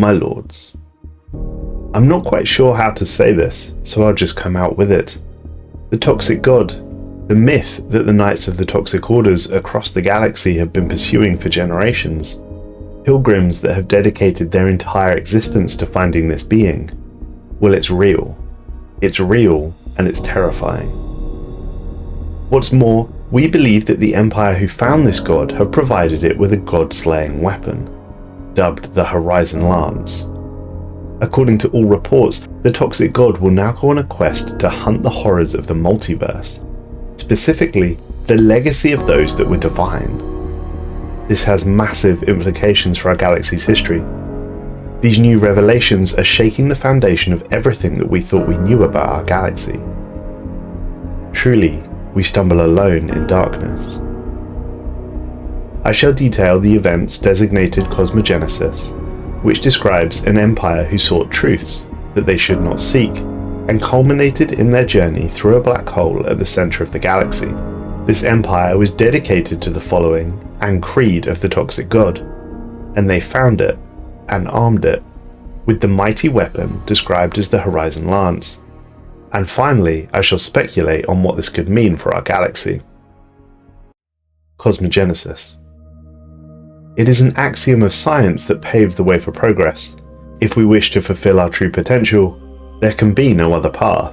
My lords, I'm not quite sure how to say this, so I'll just come out with it. The Toxic God, the myth that the Knights of the Toxic Orders across the galaxy have been pursuing for generations, pilgrims that have dedicated their entire existence to finding this being. Well, it's real. It's real, and it's terrifying. What's more, we believe that the Empire who found this god have provided it with a god-slaying weapon, dubbed the Horizon Lance. According to all reports, the Toxic God will now go on a quest to hunt the horrors of the multiverse, specifically the legacy of those that were divine. This has massive implications for our galaxy's history. These new revelations are shaking the foundation of everything that we thought we knew about our galaxy. Truly, we stumble alone in darkness. I shall detail the events designated Cosmogenesis, which describes an empire who sought truths that they should not seek, and culminated in their journey through a black hole at the center of the galaxy. This empire was dedicated to the following and creed of the Toxic God, and they found it and armed it with the mighty weapon described as the Horizon Lance. And finally, I shall speculate on what this could mean for our galaxy. Cosmogenesis. It is an axiom of science that paves the way for progress. If we wish to fulfill our true potential, there can be no other path.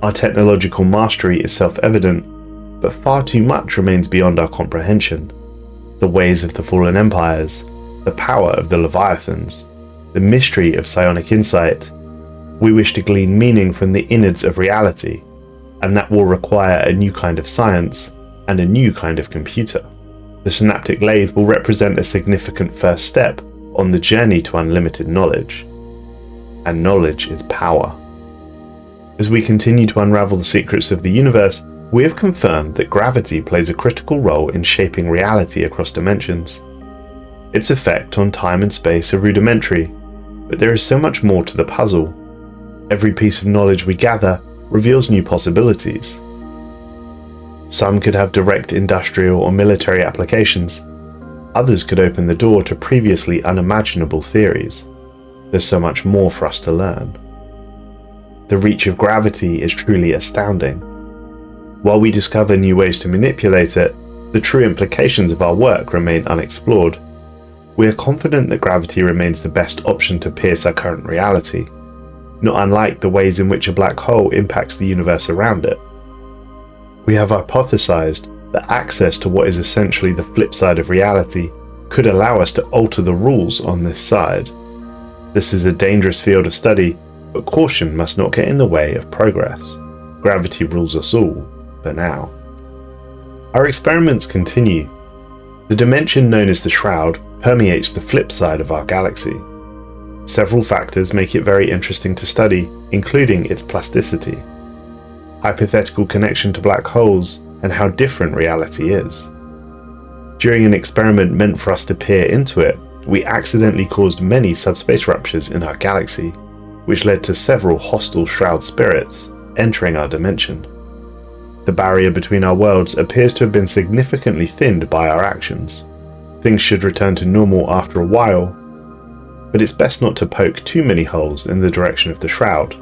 Our technological mastery is self-evident, but far too much remains beyond our comprehension. The ways of the fallen empires, the power of the Leviathans, the mystery of psionic insight. We wish to glean meaning from the innards of reality, and that will require a new kind of science and a new kind of computer. The synaptic lathe will represent a significant first step on the journey to unlimited knowledge. And knowledge is power. As we continue to unravel the secrets of the universe, we have confirmed that gravity plays a critical role in shaping reality across dimensions. Its effect on time and space are rudimentary, but there is so much more to the puzzle. Every piece of knowledge we gather reveals new possibilities. Some could have direct industrial or military applications. Others could open the door to previously unimaginable theories. There's so much more for us to learn. The reach of gravity is truly astounding. While we discover new ways to manipulate it, the true implications of our work remain unexplored. We are confident that gravity remains the best option to pierce our current reality, not unlike the ways in which a black hole impacts the universe around it. We have hypothesized that access to what is essentially the flip side of reality could allow us to alter the rules on this side. This is a dangerous field of study, but caution must not get in the way of progress. Gravity rules us all, for now. Our experiments continue. The dimension known as the Shroud permeates the flip side of our galaxy. Several factors make it very interesting to study, including its plasticity, hypothetical connection to black holes, and how different reality is. During an experiment meant for us to peer into it, we accidentally caused many subspace ruptures in our galaxy, which led to several hostile Shroud spirits entering our dimension. The barrier between our worlds appears to have been significantly thinned by our actions. Things should return to normal after a while, but it's best not to poke too many holes in the direction of the Shroud.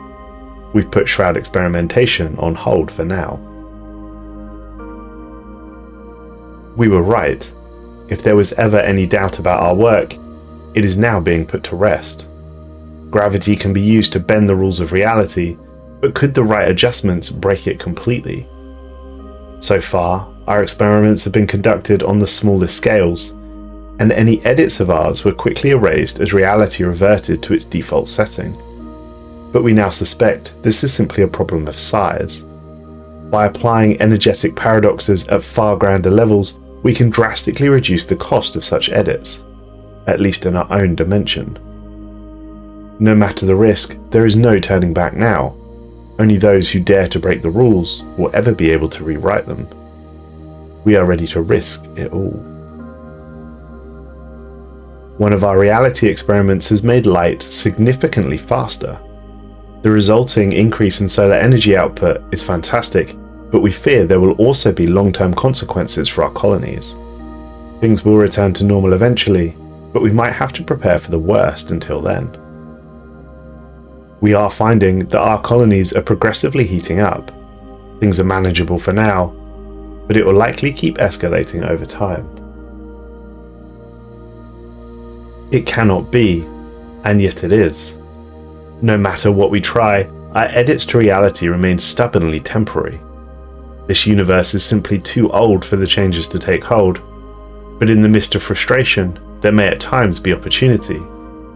We've put Shroud experimentation on hold for now. We were right. If there was ever any doubt about our work, it is now being put to rest. Gravity can be used to bend the rules of reality, but could the right adjustments break it completely? So far, our experiments have been conducted on the smallest scales, and any edits of ours were quickly erased as reality reverted to its default setting. But we now suspect this is simply a problem of size. By applying energetic paradoxes at far grander levels, we can drastically reduce the cost of such edits, at least in our own dimension. No matter the risk, there is no turning back now. Only those who dare to break the rules will ever be able to rewrite them. We are ready to risk it all. One of our reality experiments has made light significantly faster. The resulting increase in solar energy output is fantastic, but we fear there will also be long-term consequences for our colonies. Things will return to normal eventually, but we might have to prepare for the worst until then. We are finding that our colonies are progressively heating up. Things are manageable for now, but it will likely keep escalating over time. It cannot be, and yet it is. No matter what we try, our edits to reality remain stubbornly temporary. This universe is simply too old for the changes to take hold, but in the midst of frustration, there may at times be opportunity,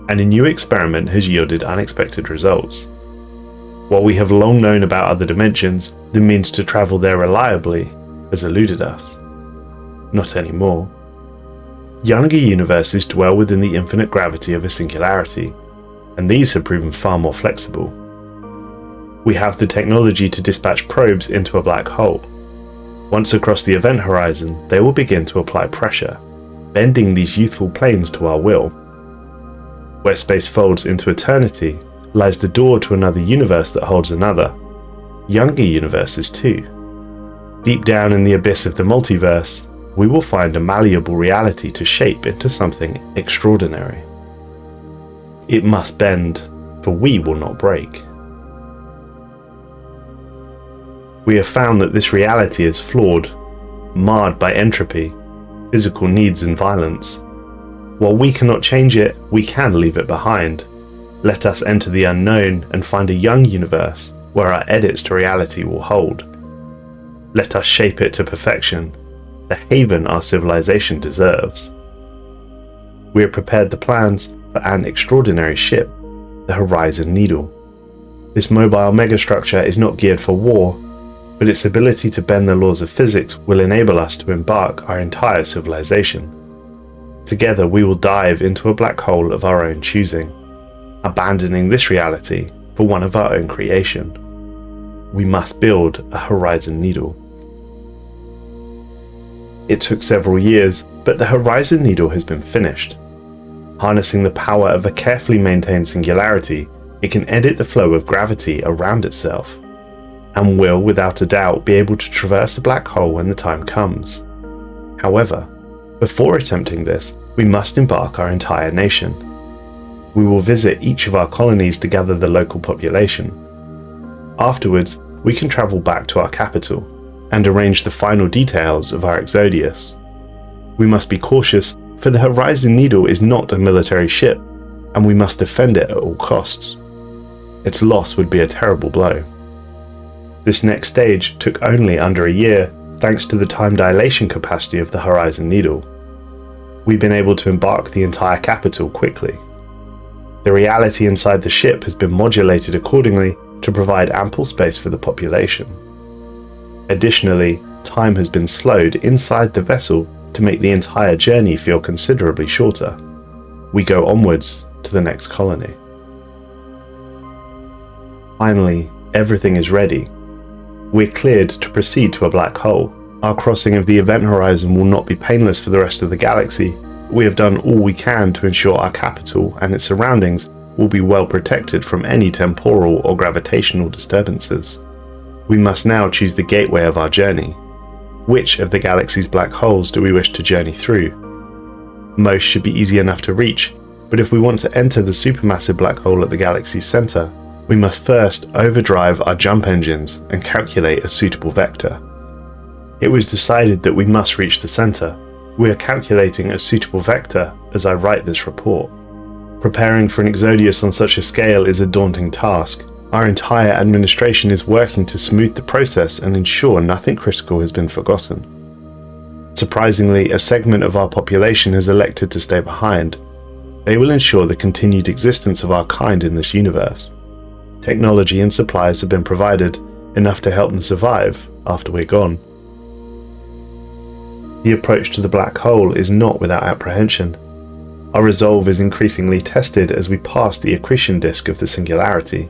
and a new experiment has yielded unexpected results. While we have long known about other dimensions, the means to travel there reliably has eluded us. Not anymore. Younger universes dwell within the infinite gravity of a singularity, and these have proven far more flexible. We have the technology to dispatch probes into a black hole. Once across the event horizon, they will begin to apply pressure, bending these youthful planes to our will. Where space folds into eternity lies the door to another universe that holds another, younger universes too. Deep down in the abyss of the multiverse, we will find a malleable reality to shape into something extraordinary. It must bend, for we will not break. We have found that this reality is flawed, marred by entropy, physical needs and violence. While we cannot change it, we can leave it behind. Let us enter the unknown and find a young universe where our edits to reality will hold. Let us shape it to perfection, the haven our civilization deserves. We have prepared the plans for an extraordinary ship, the Horizon Needle. This mobile megastructure is not geared for war, but its ability to bend the laws of physics will enable us to embark our entire civilization. Together we will dive into a black hole of our own choosing, abandoning this reality for one of our own creation. We must build a Horizon Needle. It took several years, but the Horizon Needle has been finished. Harnessing the power of a carefully maintained singularity, it can edit the flow of gravity around itself, and will, without a doubt, be able to traverse a black hole when the time comes. However, before attempting this, we must embark our entire nation. We will visit each of our colonies to gather the local population. Afterwards, we can travel back to our capital and arrange the final details of our exodus. We must be cautious, for the Horizon Needle is not a military ship, and we must defend it at all costs. Its loss would be a terrible blow. This next stage took only under a year, thanks to the time dilation capacity of the Horizon Needle. We've been able to embark the entire capital quickly. The reality inside the ship has been modulated accordingly to provide ample space for the population. Additionally, time has been slowed inside the vessel to make the entire journey feel considerably shorter. We go onwards to the next colony. Finally, everything is ready. We're cleared to proceed to a black hole. Our crossing of the event horizon will not be painless for the rest of the galaxy. We have done all we can to ensure our capital and its surroundings will be well protected from any temporal or gravitational disturbances. We must now choose the gateway of our journey. Which of the galaxy's black holes do we wish to journey through? Most should be easy enough to reach, but if we want to enter the supermassive black hole at the galaxy's center, we must first overdrive our jump engines and calculate a suitable vector. It was decided that we must reach the center. We are calculating a suitable vector as I write this report. Preparing for an exodus on such a scale is a daunting task. Our entire administration is working to smooth the process and ensure nothing critical has been forgotten. Surprisingly, a segment of our population has elected to stay behind. They will ensure the continued existence of our kind in this universe. Technology and supplies have been provided, enough to help them survive after we're gone. The approach to the black hole is not without apprehension. Our resolve is increasingly tested as we pass the accretion disk of the singularity.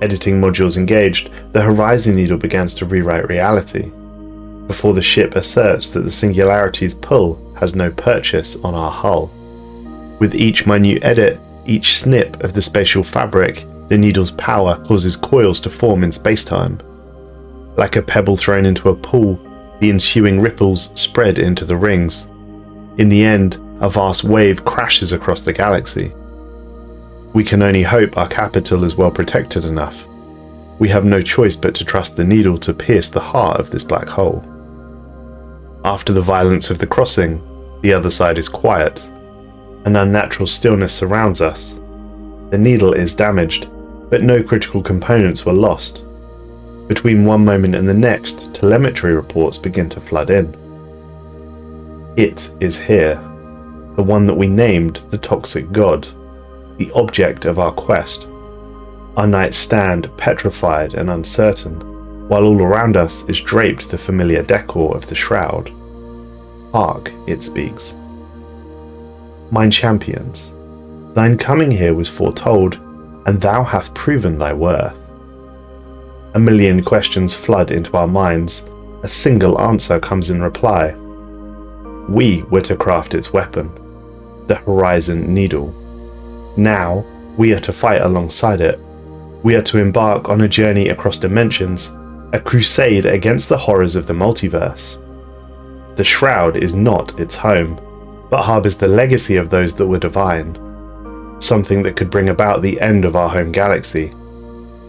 Editing modules engaged, the Horizon Needle begins to rewrite reality, before the ship asserts that the singularity's pull has no purchase on our hull. With each minute edit, each snip of the spatial fabric, the needle's power causes coils to form in spacetime. Like a pebble thrown into a pool, the ensuing ripples spread into the rings. In the end, a vast wave crashes across the galaxy. We can only hope our capital is well protected enough. We have no choice but to trust the needle to pierce the heart of this black hole. After the violence of the crossing, the other side is quiet. An unnatural stillness surrounds us. The needle is damaged, but no critical components were lost. Between one moment and the next, telemetry reports begin to flood in. It is here, the one that we named the Toxic God, the object of our quest. Our nights stand petrified and uncertain, while all around us is draped the familiar decor of the shroud. Hark, it speaks. Mine champions, thine coming here was foretold, and thou hast proven thy worth. A million questions flood into our minds. A single answer comes in reply. We were to craft its weapon, the Horizon Needle. Now, we are to fight alongside it. We are to embark on a journey across dimensions, a crusade against the horrors of the multiverse. The Shroud is not its home, but harbours the legacy of those that were divine. Something that could bring about the end of our home galaxy.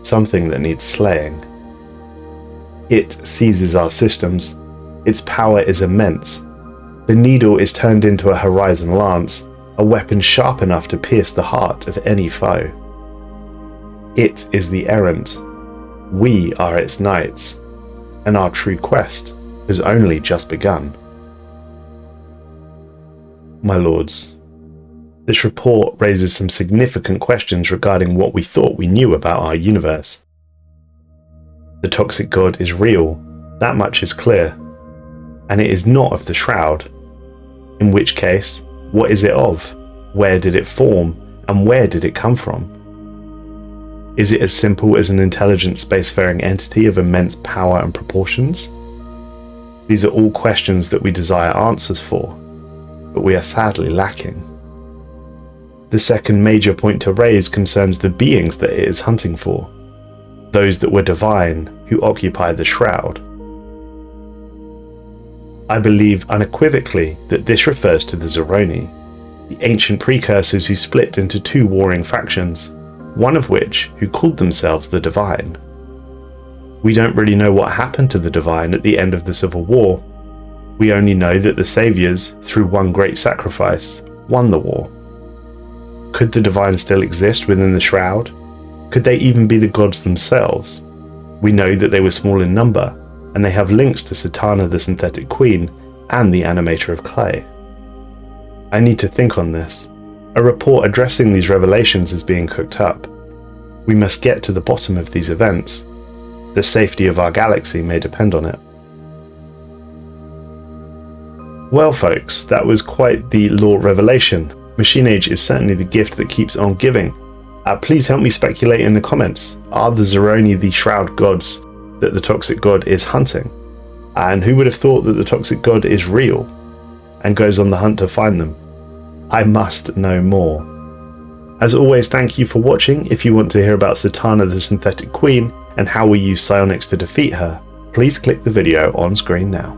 Something that needs slaying. It seizes our systems. Its power is immense. The needle is turned into a Horizon Lance, a weapon sharp enough to pierce the heart of any foe. It is the errant. We are its knights, and our true quest has only just begun. My lords, this report raises some significant questions regarding what we thought we knew about our universe. The Toxic God is real, that much is clear, and it is not of the Shroud. In which case, what is it of? Where did it form, and where did it come from? Is it as simple as an intelligent spacefaring entity of immense power and proportions? These are all questions that we desire answers for, but we are sadly lacking. The second major point to raise concerns the beings that it is hunting for, those that were divine who occupy the Shroud. I believe unequivocally that this refers to the Zeroni, the ancient precursors who split into two warring factions, one of which who called themselves the Divine. We don't really know what happened to the Divine at the end of the Civil War. We only know that the Saviors, through one great sacrifice, won the war. Could the Divine still exist within the Shroud? Could they even be the gods themselves? We know that they were small in number, and they have links to Satana the Synthetic Queen and the Animator of Clay. I need to think on this. A report addressing these revelations is being cooked up. We must get to the bottom of these events. The safety of our galaxy may depend on it. Well folks, that was quite the lore revelation. Machine Age is certainly the gift that keeps on giving. Please help me speculate in the comments. Are the Zeroni the Shroud gods that the Toxic God is hunting? And who would have thought that the Toxic God is real and goes on the hunt to find them? I must know more. As always, thank you for watching. If you want to hear about Satana the Synthetic Queen and how we use psionics to defeat her, please click the video on screen now.